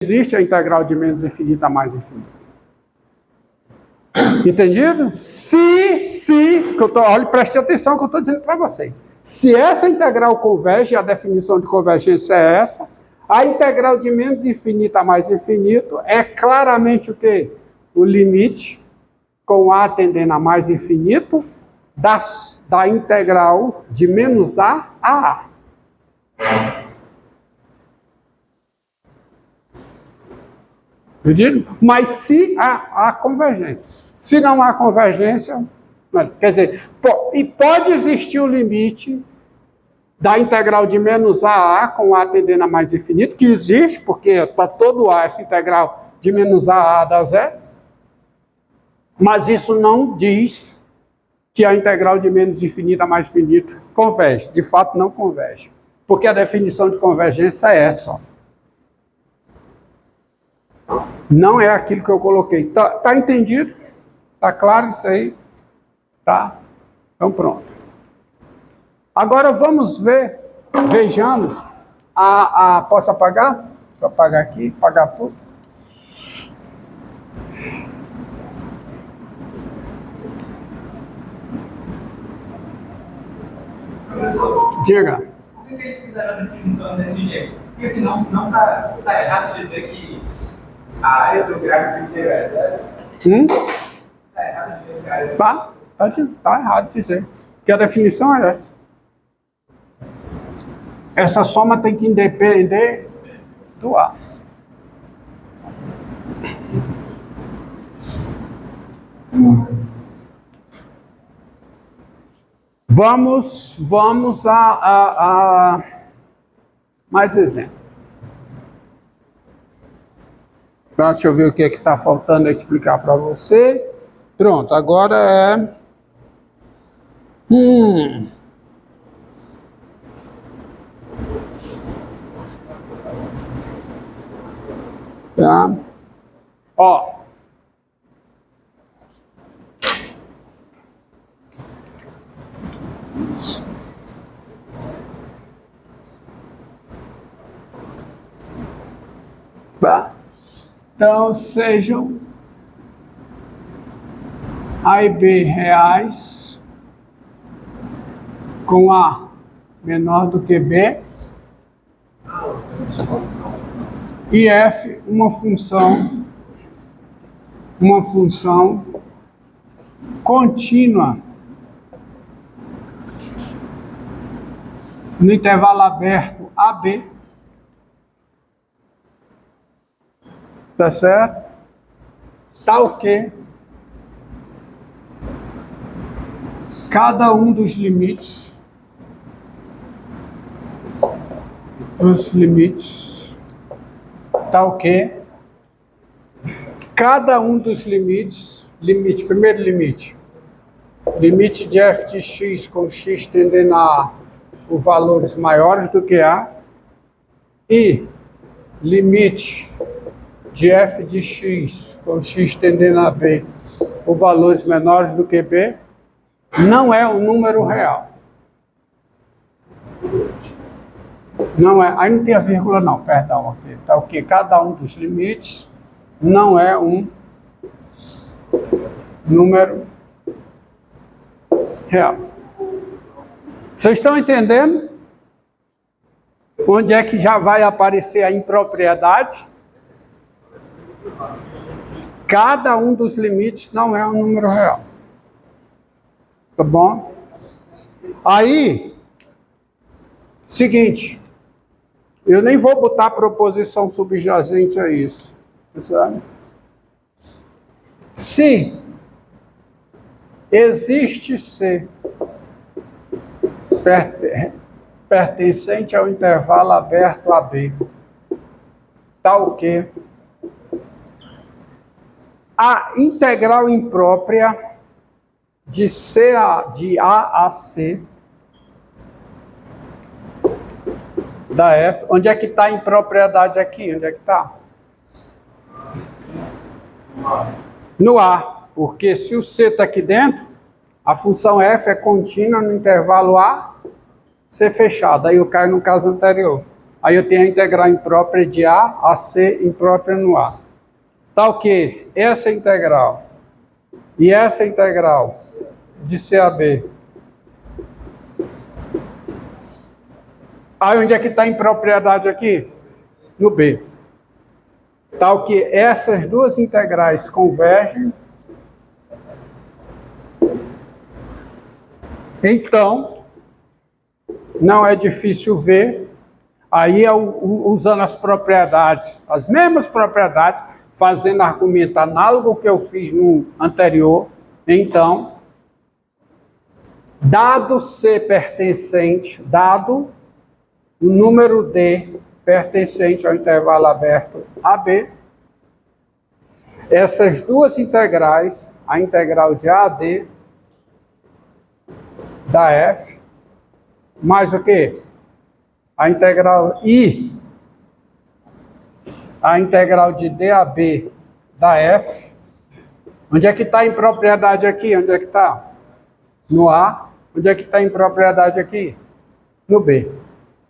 existe a integral de menos infinito a mais infinito. Entendido? Olha, preste atenção que eu estou dizendo para vocês. Se essa integral converge, a definição de convergência é essa, a integral de menos infinito a mais infinito é claramente o quê? O limite com A tendendo a mais infinito da integral de menos A a A. Entendido? Mas se há convergência. Se não há convergência, quer dizer, pode existir o limite da integral de menos a com A tendendo a mais infinito, que existe, porque para todo A essa integral de menos a dá zero, mas isso não diz que a integral de menos infinito a mais infinito converge. De fato, não converge, porque a definição de convergência é essa, ó. Não é aquilo que eu coloquei. Tá entendido? Tá claro isso aí? Tá? Então pronto. Agora vamos ver, vejamos. Posso apagar? Só apagar aqui, apagar tudo. Professor, Diga. por que eles fizeram a definição desse jeito? Porque senão não tá errado dizer que a área do gráfico inteiro é zero. Tá errado dizer que a área Tá errado dizer. Porque a definição é essa. Essa soma tem que depender do A. Vamos a mais exemplo. Deixa eu ver o que é que está faltando a explicar para vocês. Pronto, agora é... Tá? Ó. Tá? Então, sejam A e B reais com A menor do que B e F uma função contínua no intervalo aberto AB. Tá certo? Tal que cada um dos limites, tal que cada um dos limites, primeiro limite de f de x com x tendendo a os valores maiores do que A, e limite de f de x com x tendendo a B por valores menores do que B, não é um número real. Não é, aí não tem a vírgula não, perdão, aqui. Tá o que cada um dos limites não é um número real. Vocês estão entendendo? Onde é que já vai aparecer a impropriedade? Cada um dos limites não é um número real. Tá bom? Aí, seguinte, eu nem vou botar proposição subjacente a isso, sabe? Se existe C pertencente ao intervalo aberto AB, tal que a integral imprópria de A a C da F, onde é que está a impropriedade aqui? Onde é que está? No A, porque se o C está aqui dentro, a função F é contínua no intervalo A, C fechado, aí eu caio no caso anterior. Aí eu tenho a integral imprópria de A a C imprópria no A. Tal que essa integral e essa integral de C a B. Aí onde é que está a impropriedade aqui? No B. Tal que essas duas integrais convergem. Então, não é difícil ver. Aí, usando as propriedades, as mesmas propriedades, fazendo argumento análogo ao que eu fiz no anterior. Então, dado C pertencente, dado o número D pertencente ao intervalo aberto AB, essas duas integrais, a integral de AD da F, mais o quê? A integral I, a integral de DAB da F. Onde é que está a impropriedade aqui? Onde é que está? No A. Onde é que está a impropriedade aqui? No B.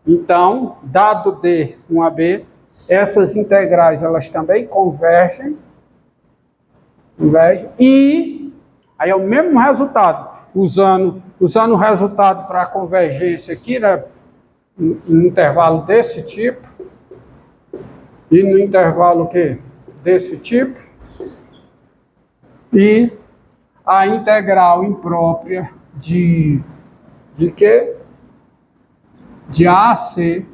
Então, dado D, 1AB, essas integrais, elas também convergem, e aí é o mesmo resultado, usando o resultado para a convergência aqui, né, no intervalo desse tipo, e no intervalo que desse tipo, e a integral imprópria de quê? De A a C,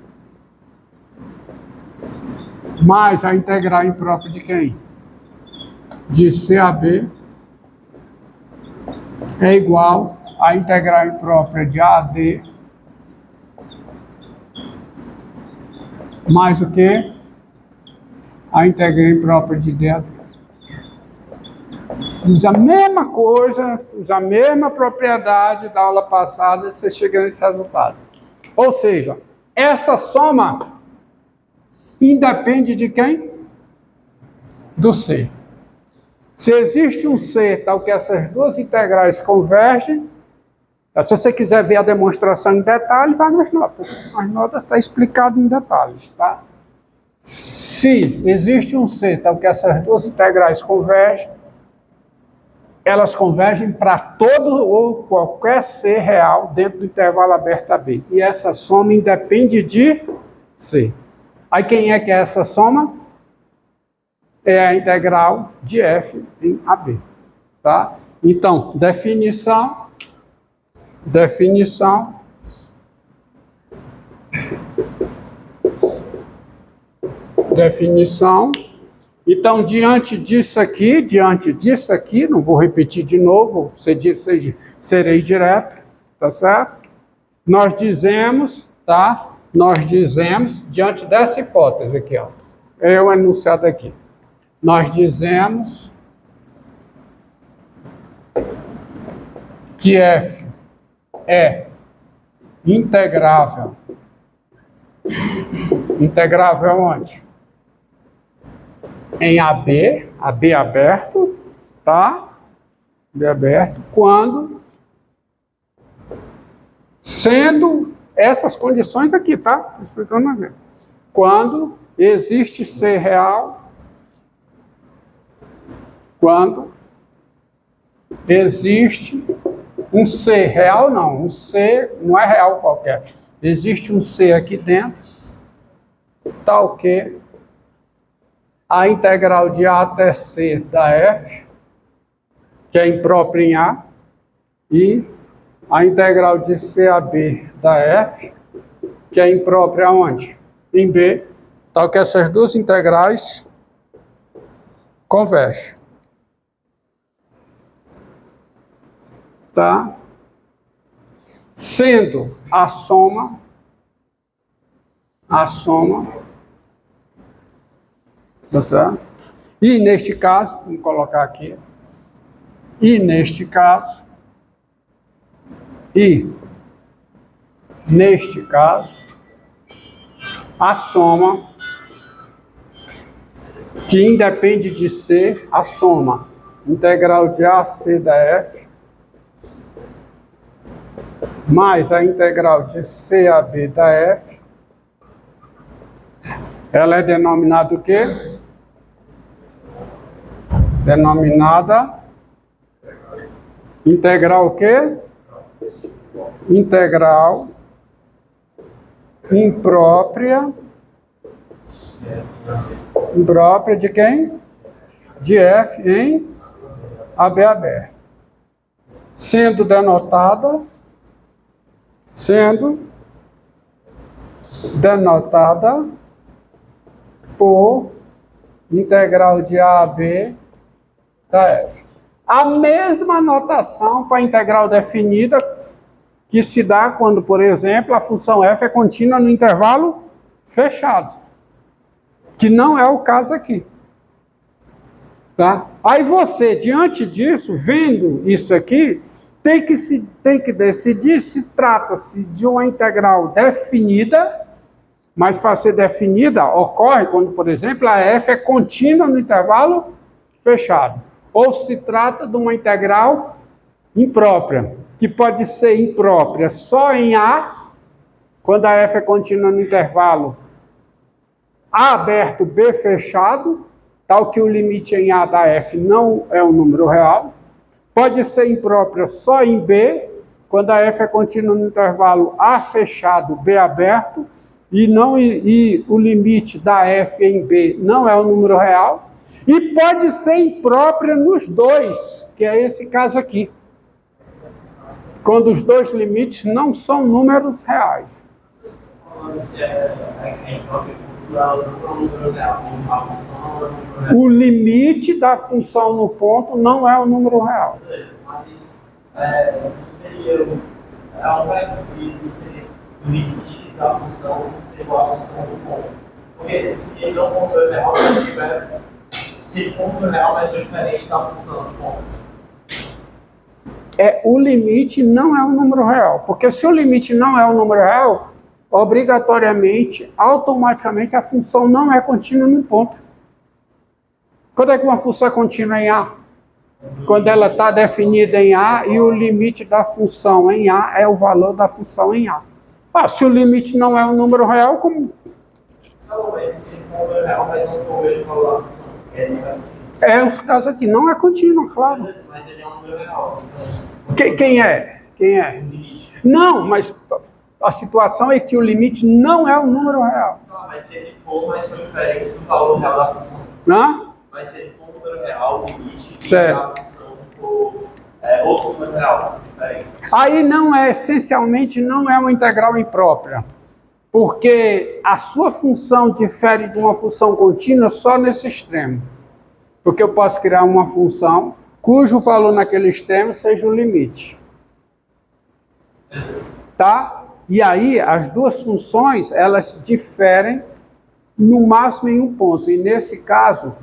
mais a integral imprópria de quem? De C a B, é igual à integral imprópria de A a D, mais o que? A integral imprópria de D a D. Usa a mesma coisa, usa a mesma propriedade da aula passada, você chega nesse resultado. Ou seja, essa soma independe de quem? Do C. Se existe um C tal que essas duas integrais convergem, se você quiser ver a demonstração em detalhe, vai nas notas. As notas estão explicadas em detalhes, tá? Se existe um C tal que essas duas integrais convergem, elas convergem para todo ou qualquer C real dentro do intervalo aberto AB. E essa soma independe de C. Aí quem é que é essa soma? É a integral de F em AB. Tá? Então, definição. Então, diante disso aqui, não vou repetir de novo, serei direto, tá certo? Nós dizemos, diante dessa hipótese aqui, ó, é o enunciado aqui. Nós dizemos que F é integrável. Integrável onde? Em AB aberto, tá? AB aberto, quando, sendo essas condições aqui, tá? Explicando uma vez. Quando existe C real, quando existe um C real, não, um C não é real qualquer. Existe um C aqui dentro, tal que a integral de A até C da F, que é imprópria em A, e a integral de C a B da F, que é imprópria onde? Em B, tal que essas duas integrais convergem. Tá? Sendo a soma, tá certo? E neste caso, vamos colocar aqui, neste caso, a soma, que independe de C, a soma, integral de A a C da F, mais a integral de C a B da F, Ela é denominada o quê? Denominada integral o quê? Integral imprópria. Imprópria de quem? De f em AB aberto. Sendo denotada por integral de A a B da f. A mesma notação para a integral definida que se dá quando, por exemplo, a função f é contínua no intervalo fechado, que não é o caso aqui. Tá? Aí você, diante disso, vendo isso aqui, tem que decidir se trata-se de uma integral definida, mas para ser definida ocorre quando, por exemplo, a f é contínua no intervalo fechado. Ou se trata de uma integral imprópria, que pode ser imprópria só em A, quando a f é contínua no intervalo A aberto, B fechado, tal que o limite em A da f não é um número real. Pode ser imprópria só em B, quando a f é contínua no intervalo A fechado, B aberto, e o limite da f em B não é um número real. E pode ser imprópria nos dois, que é esse caso aqui, quando os dois limites não são números reais. O limite da função no ponto não é um número real. Mas não seria ao requisito, seria o limite da função ser igual à função do ponto. Porque se ele não for um número real, mas tiver, se ele for um número real, vai ser diferente da função do ponto. O limite não é um número real, porque se o limite não é um número real, obrigatoriamente, automaticamente, a função não é contínua no ponto. Quando é que uma função é contínua em A? Quando ela está definida em A e o limite da função em A é o valor da função em A. Se o limite não é um número real, como... Não, mas se for um número real, mas não for o mesmo valor da função, ele não é contínua. Esse caso aqui não é contínuo, claro. Mas ele é um número real. Então... Quem é? Não, mas a situação é que o limite não é um número real. Não, mas se ele for, mas for diferente do valor real da função. Não? Mas se ele for um número real, o limite certo. da função for outro número real, diferente. Aí essencialmente não é uma integral imprópria, porque a sua função difere de uma função contínua só nesse extremo. Porque eu posso criar uma função cujo valor naquele extremo seja o limite. Tá? E aí as duas funções, elas diferem no máximo em um ponto. E nesse caso,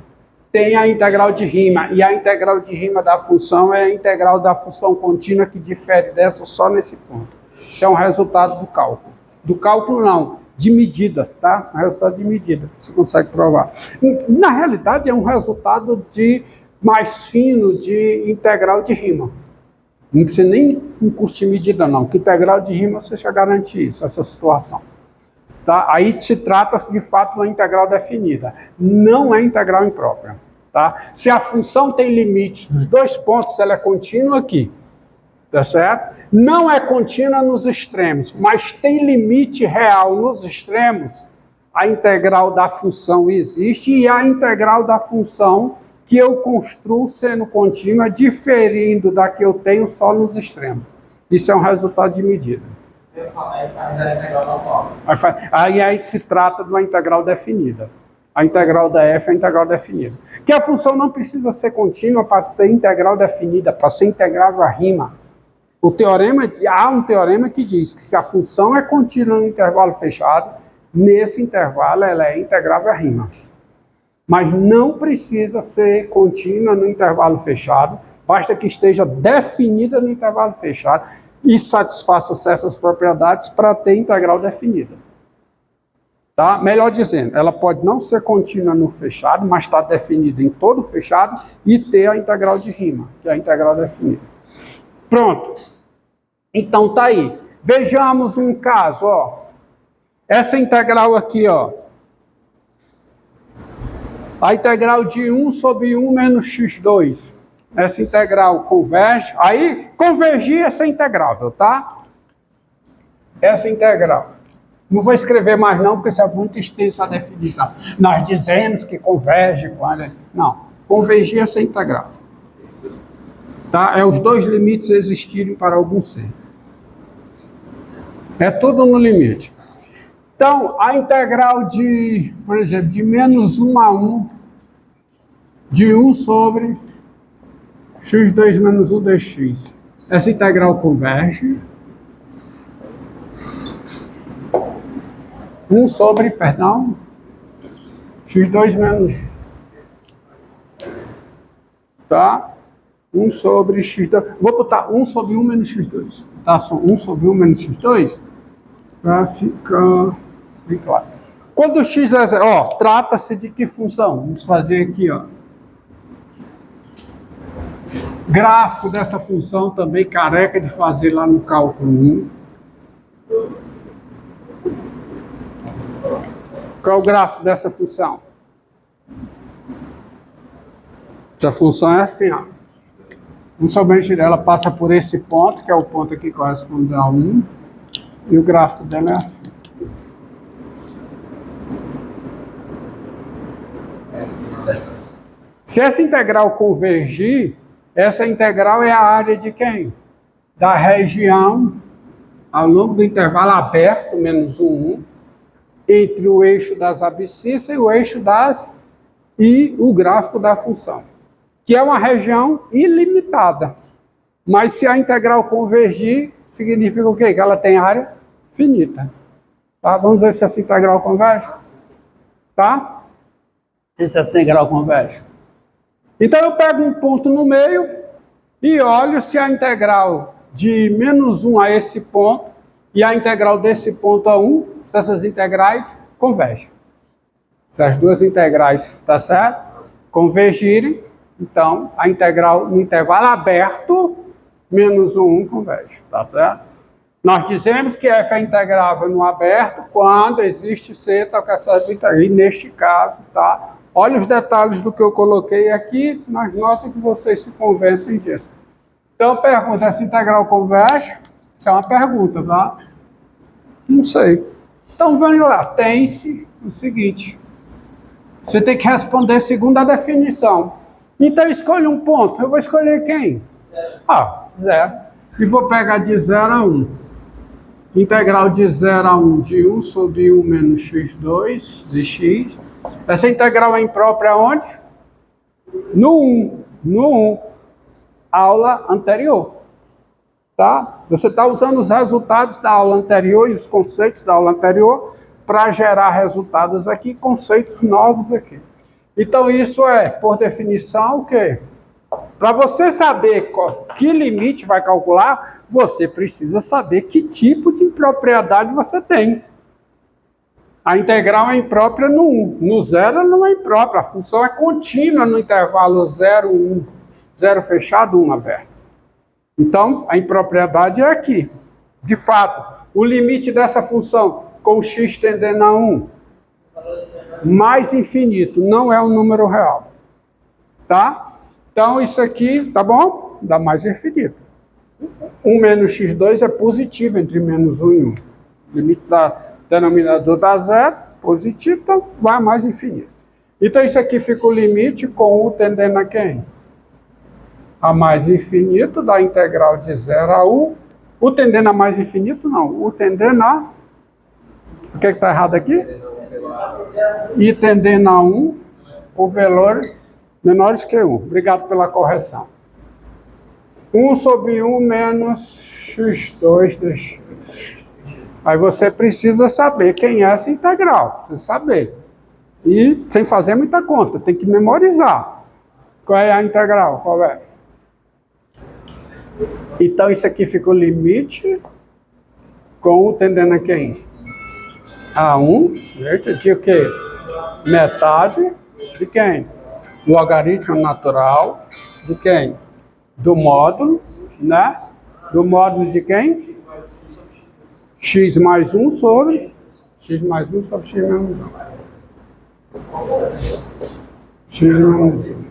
tem a integral de Riemann. E a integral de Riemann da função é a integral da função contínua que difere dessa só nesse ponto. Isso é um resultado do cálculo. Do cálculo não, de medida, tá? Um resultado de medida, você consegue provar. Na realidade, é um resultado mais fino de integral de Riemann. Não precisa nem um curso de medida, não. Que integral de Riemann você já garante isso, essa situação. Tá? Aí se trata, de fato, de uma integral definida. Não é integral imprópria. Tá? Se a função tem limites nos dois pontos, ela é contínua aqui. Tá certo? Não é contínua nos extremos, mas tem limite real nos extremos. A integral da função existe e a integral da função que eu construo sendo contínua, diferindo da que eu tenho só nos extremos. Isso é um resultado de medida. Aí se trata de uma integral definida. A integral da f é a integral definida. Que a função não precisa ser contínua para ter integral definida, para ser integrável a Riemann. Há um teorema que diz que se a função é contínua no intervalo fechado, nesse intervalo ela é integrável a Riemann. Mas não precisa ser contínua no intervalo fechado, basta que esteja definida no intervalo fechado e satisfaça certas propriedades para ter integral definida. Tá? Melhor dizendo, ela pode não ser contínua no fechado, mas está definida em todo o fechado e ter a integral de Riemann, que é a integral definida. Pronto. Então tá aí. Vejamos um caso, ó. Essa integral aqui, ó. A integral de 1 sobre 1 menos x2. Essa integral converge. Aí, convergir essa integrável, tá? Essa integral. Não vou escrever mais não, porque isso é muito extensa a definição. Nós dizemos que converge quando... Não, convergir essa integral. Tá? É os dois limites existirem para algum ser. É tudo no limite. Então, a integral de, por exemplo, de menos 1 a 1, de 1 sobre x2 menos 1 dx. Essa integral converge. 1 sobre, perdão, x2 menos... Tá? 1 sobre x2... Vou botar 1 sobre 1 menos x2. Tá? Só 1 sobre 1 menos x2. Para ficar bem claro. Quando o x é zero, ó, trata-se de que função? Vamos fazer aqui, ó. Gráfico dessa função também careca de fazer lá no cálculo 1. Qual é o gráfico dessa função? Essa função é assim, ó. Somente ela passa por esse ponto, que é o ponto que corresponde a 1, e o gráfico dela é assim. Se essa integral convergir, essa integral é a área de quem? Da região, ao longo do intervalo aberto, menos 1, 1, entre o eixo das abscissas e o eixo das... e o gráfico da função, que é uma região ilimitada. Mas se a integral convergir, significa o quê? Que ela tem área finita. Tá? Vamos ver se essa integral converge. Tá? Se essa integral converge. Então eu pego um ponto no meio e olho se a integral de menos 1 a esse ponto e a integral desse ponto a 1, se essas integrais convergem. Se as duas integrais, tá certo? Convergirem, então a integral no intervalo aberto, menos 1 converge, tá certo? Nós dizemos que f é integrável no aberto quando existe seta com essas integrais. E neste caso, tá? Olha os detalhes do que eu coloquei aqui, mas notem que vocês se convencem disso. Então, pergunta, essa integral converge? Isso é uma pergunta, tá? Não sei. Então, vamos lá, tem-se o seguinte. Você tem que responder segundo a definição. Então, escolha um ponto. Eu vou escolher quem? Ah, 0. E vou pegar de 0 a 1. Integral de 0 a 1 de 1 sobre 1 menos x2 de x. Essa integral é imprópria onde? No 1. No 1. Aula anterior. Tá? Você está usando os resultados da aula anterior e os conceitos da aula anterior para gerar resultados aqui, conceitos novos aqui. Então, isso é, por definição, o quê? Para você saber que limite vai calcular, você precisa saber que tipo de impropriedade você tem. A integral é imprópria no 1. No 0 ela não é imprópria. A função é contínua no intervalo 0, 1. 0 fechado, 1 aberto. Então, a impropriedade é aqui. De fato, o limite dessa função com x tendendo a 1 mais infinito não é um número real. Tá? Então, isso aqui, tá bom? Dá mais infinito. 1 menos x2 é positivo entre menos 1 e 1. O limite da denominador dá 0, positivo, então vai mais infinito. Então, isso aqui fica o limite com u tendendo a quem? A mais infinito da integral de 0 a u. U tendendo a mais infinito, não. U tendendo a... O que está errado aqui? I tendendo a 1 por valores menores que 1. Obrigado pela correção. 1 sobre 1 menos x2 dx. Aí você precisa saber quem é essa integral. Precisa saber. E sem fazer muita conta, tem que memorizar. Qual é a integral? Qual é? Então isso aqui fica o limite com u tendendo a quem? A 1, certo? De o quê? Metade de quem? Do logaritmo natural de quem? Do módulo, né? Do módulo de quem? X mais 1 sobre x mais 1 sobre x menos 1. x menos 1.